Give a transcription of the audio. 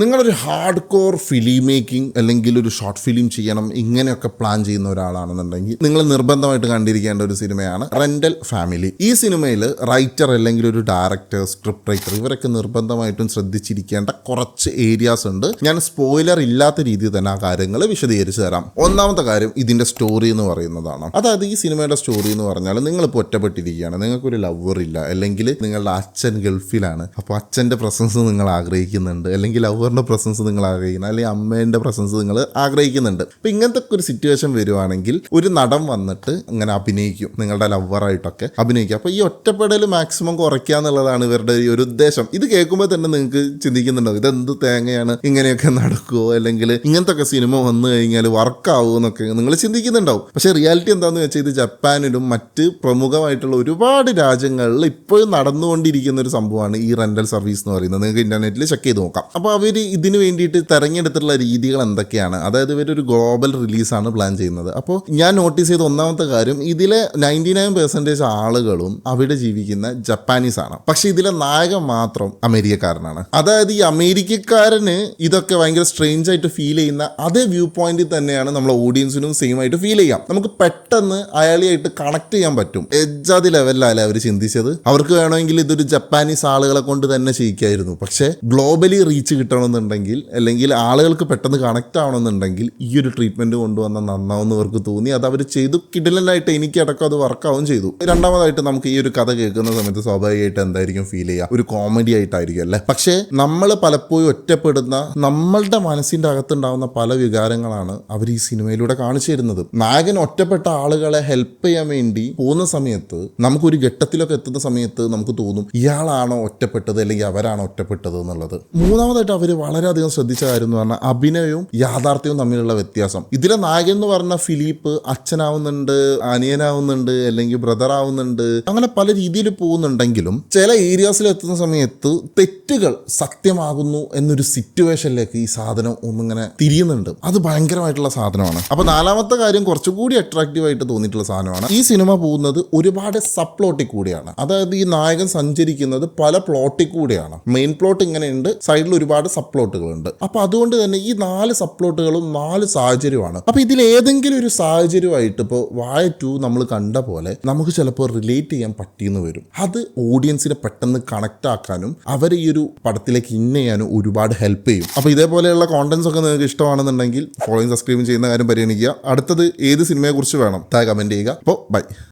നിങ്ങളൊരു hard core film making അല്ലെങ്കിൽ ഒരു ഷോർട്ട് ഫിലിം ചെയ്യണം ഇങ്ങനെയൊക്കെ പ്ലാൻ ചെയ്യുന്ന ഒരാളാണെന്നുണ്ടെങ്കിൽ നിങ്ങൾ നിർബന്ധമായിട്ട് കണ്ടിരിക്കേണ്ട ഒരു സിനിമയാണ് റെന്റൽ ഫാമിലി. ഈ സിനിമയിൽ റൈറ്റർ അല്ലെങ്കിൽ ഒരു ഡയറക്ടർ, സ്ക്രിപ്റ്റ് റൈറ്റർ ഇവരൊക്കെ നിർബന്ധമായിട്ടും ശ്രദ്ധിച്ചിരിക്കേണ്ട കുറച്ച് ഏരിയാസ് ഉണ്ട്. ഞാൻ സ്പോയിലർ ഇല്ലാത്ത രീതിയിൽ തന്നെ ആ കാര്യങ്ങൾ വിശദീകരിച്ച് തരാം. ഒന്നാമത്തെ കാര്യം ഇതിന്റെ സ്റ്റോറി എന്ന് പറയുന്നതാണ്. അതായത് ഈ സിനിമയുടെ സ്റ്റോറി എന്ന് പറഞ്ഞാൽ നിങ്ങളിപ്പോൾ ഒറ്റപ്പെട്ടിരിക്കുകയാണ്, നിങ്ങൾക്കൊരു ലവർ ഇല്ല, അല്ലെങ്കിൽ നിങ്ങളുടെ അച്ഛൻ ഗൾഫിലാണ്, അപ്പോൾ അച്ഛൻ്റെ പ്രസൻസ് നിങ്ങൾ ആഗ്രഹിക്കുന്നുണ്ട്, അല്ലെങ്കിൽ ലവറിൻ്റെ പ്രസൻസ് നിങ്ങൾ ആഗ്രഹിക്കുന്നു, അല്ലെങ്കിൽ അമ്മേൻ്റെ പ്രസൻസ് നിങ്ങൾ ആഗ്രഹിക്കുന്നുണ്ട്. അപ്പോൾ ഇങ്ങനത്തെ ഒരു സിറ്റുവേഷൻ വരുവാണെങ്കിൽ ഒരു നടൻ വന്നിട്ട് ഇങ്ങനെ അഭിനയിക്കും, നിങ്ങളുടെ ലവറായിട്ടൊക്കെ അഭിനയിക്കും. അപ്പോൾ ഈ ഒറ്റപ്പെടൽ മാക്സിമം കുറയ്ക്കുക എന്നുള്ളതാണ് ഇവരുടെ ഈ ഒരു ഉദ്ദേശം. ഇത് കേൾക്കുമ്പോൾ തന്നെ നിങ്ങൾക്ക് ചിന്തിക്കുന്നുണ്ടാവും ഇതെന്ത് തേങ്ങയാണ്, ഇങ്ങനെയൊക്കെ നടക്കുമോ, അല്ലെങ്കിൽ ഇങ്ങനത്തെ ഒക്കെ സിനിമ വന്നു കഴിഞ്ഞാൽ വർക്കാവുമോ എന്നൊക്കെ നിങ്ങൾ ചിന്തിക്കുന്നുണ്ടാവും. പക്ഷേ റിയാലിറ്റി എന്താണെന്ന് വെച്ചാൽ ഇത് ജപ്പാനിലും മറ്റ് പ്രമുഖമായിട്ടുള്ള ഒരുപാട് രാജ്യങ്ങളിൽ ഇപ്പോഴും നടന്നുകൊണ്ടിരിക്കുന്ന ഒരു സംഭവമാണ് ഈ റെന്റൽ സർവീസ് എന്ന് പറയുന്നത്. നിങ്ങൾക്ക് ഇന്റർനെറ്റിൽ ചെക്ക് ചെയ്ത് നോക്കാം. അപ്പോൾ അവർ ഇതിന് വേണ്ടിയിട്ട് തിരഞ്ഞെടുത്തിട്ടുള്ള രീതികൾ എന്തൊക്കെയാണ്, അതായത് ഇവരൊരു ഗ്ലോബൽ റിലീസാണ് പ്ലാൻ ചെയ്യുന്നത്. അപ്പോൾ ഞാൻ നോട്ടീസ് ചെയ്ത ഒന്നാമത്തെ കാര്യം, ഇതിലെ 99% ആളുകളും അവിടെ ജീവിക്കുന്ന ജപ്പാനീസ് ആണ്. പക്ഷെ ഇതിലെ നായകൻ മാത്രം അമേരിക്കക്കാരനാണ്. അതായത് ഈ അമേരിക്കക്കാരന് ഇതൊക്കെ ഭയങ്കര സ്ട്രേഞ്ച് ആയിട്ട് ഫീൽ ചെയ്യുന്ന അതേ വ്യൂ പോയിന്റിൽ തന്നെയാണ് നമ്മളെ ഓഡിയൻസിനും സെയിം ആയിട്ട് ഫീൽ ചെയ്യാം. നമുക്ക് പെട്ടെന്ന് അയാളെയായിട്ട് കണക്ട് ചെയ്യാൻ പറ്റും. എജ്ജാതി ലെവലിലല്ല അവർ ചിന്തിച്ചത്. അവർക്ക് വേണമെങ്കിൽ ഇതൊരു ജപ്പാനീസ് ആളുകളെ കൊണ്ട് തന്നെ ചെയ്യിക്കായിരുന്നു. പക്ഷേ ഗ്ലോബലി റീച്ച് കിട്ടണമെന്നുണ്ടെങ്കിൽ, അല്ലെങ്കിൽ ആളുകൾക്ക് പെട്ടെന്ന് കണക്ട് ആവണമെന്നുണ്ടെങ്കിൽ ഈ ഒരു ട്രീറ്റ്മെന്റ് കൊണ്ടുവന്നാൽ നന്നാവുമെന്ന് അവർക്ക് തോന്നി. അത് അവർ ചെയ്തു. കിടിലനായിട്ട് എനിക്കടക്കം അത് വർക്കാവും ചെയ്തു. രണ്ടാമതായിട്ട് നമുക്ക് ഈ ഒരു കഥ കേൾക്കുന്ന സമയത്ത് സ്വാഭാവികമായിട്ട് എന്തായിരിക്കും ഫീൽ ചെയ്യുക, ഒരു കോമഡി ആയിട്ടായിരിക്കും അല്ലേ. പക്ഷേ നമ്മൾ പലപ്പോഴും ഒറ്റപ്പെടുന്ന നമ്മളുടെ മനസ്സിൻ്റെ അകത്തുണ്ടാവുന്ന പല വികാരങ്ങളാണ് അവർ ഈ സിനിമയിലൂടെ കാണിച്ചു തരുന്നത്. നായകൻ ഒറ്റപ്പെട്ട ആളുകളെ ഹെൽപ്പ് ചെയ്യാൻ വേണ്ടി പോകുന്ന സമയത്ത് നമുക്കൊരു ഘട്ടത്തിലൊക്കെ എത്തുന്ന സമയത്ത് നമുക്ക് തോന്നും ഇയാളാണോ ഒറ്റപ്പെട്ടത് അല്ലെങ്കിൽ അവരാണോ ഒറ്റപ്പെട്ടത് എന്നുള്ളത്. മൂന്നാമതായിട്ട് അവർ വളരെയധികം ശ്രദ്ധിച്ച കാര്യം എന്ന് പറഞ്ഞാൽ അഭിനയവും യാഥാർത്ഥ്യവും തമ്മിലുള്ള വ്യത്യാസം. ഇതിലെ നായകൻ എന്ന് പറഞ്ഞ ഫിലിപ്പ് അച്ഛനാവുന്നുണ്ട്, അനിയനാവുന്നുണ്ട്, അല്ലെങ്കിൽ ബ്രദർ ആവുന്നുണ്ട്, അങ്ങനെ പല രീതിയിൽ പോകുന്നുണ്ടെങ്കിലും ചില ഏരിയാസിൽ എത്തുന്ന സമയത്ത് തെറ്റുകൾ സത്യമാകുന്നു എന്നൊരു സിറ്റുവേഷനിലേക്ക് ഈ സാധനം ഒന്നിങ്ങനെ തിരിയുന്നുണ്ട്. അത് ഭയങ്കരമായിട്ടുള്ള സാധനമാണ്. അപ്പോൾ നാലാമത്തെ കാര്യം കുറച്ചുകൂടി അട്രാക്റ്റീവ് ആയിട്ട് തോന്നിയിട്ടുള്ള സാധനമാണ്, ഈ സിനിമ പോകുന്നത് ഒരുപാട് സബ് പ്ലോട്ടിൽ കൂടിയാണ്. അതായത് ഈ നായകൻ സഞ്ചരിക്കുന്നത് പല പ്ലോട്ടിൽ കൂടിയാണ്. മെയിൻ പ്ലോട്ട് ഇങ്ങനെയുണ്ട്, സൈഡിൽ ഒരുപാട് സബ് പ്ലോട്ടുകളുണ്ട്. അപ്പൊ അതുകൊണ്ട് തന്നെ ഈ 4 സബ് പ്ലോട്ടുകളും 4 സാഹചര്യമാണ്. അപ്പൊ ഇതിൽ ഏതെങ്കിലും ഒരു സാഹചര്യമായിട്ട് ഇപ്പോൾ വായ 2 നമ്മൾ കണ്ട പോലെ നമുക്ക് ചിലപ്പോൾ റിലേറ്റ് ചെയ്യാൻ പറ്റിയെന്ന് വരും. അത് ഓഡിയൻസിനെ പെട്ടെന്ന് കണക്ട് ആക്കാനും അവരെ ഈ ഒരു പടത്തിലേക്ക് ഇൻ ചെയ്യാനും ഒരുപാട് ഹെൽപ്പ് ചെയ്യും. അപ്പൊ ഇതേപോലെയുള്ള കോണ്ടന്റ്സ് ഒക്കെ നിങ്ങൾക്ക് ഇഷ്ടമാണെന്നുണ്ടെങ്കിൽ ഫോളോയിങ്, സബ്സ്ക്രൈബ് ചെയ്യുന്ന കാര്യം പരിഗണിക്കുക. അടുത്തത് ഏത് സിനിമയെ കുറിച്ച് വേണം താഴെ കമന്റ് ചെയ്യുക. അപ്പോൾ ബൈ.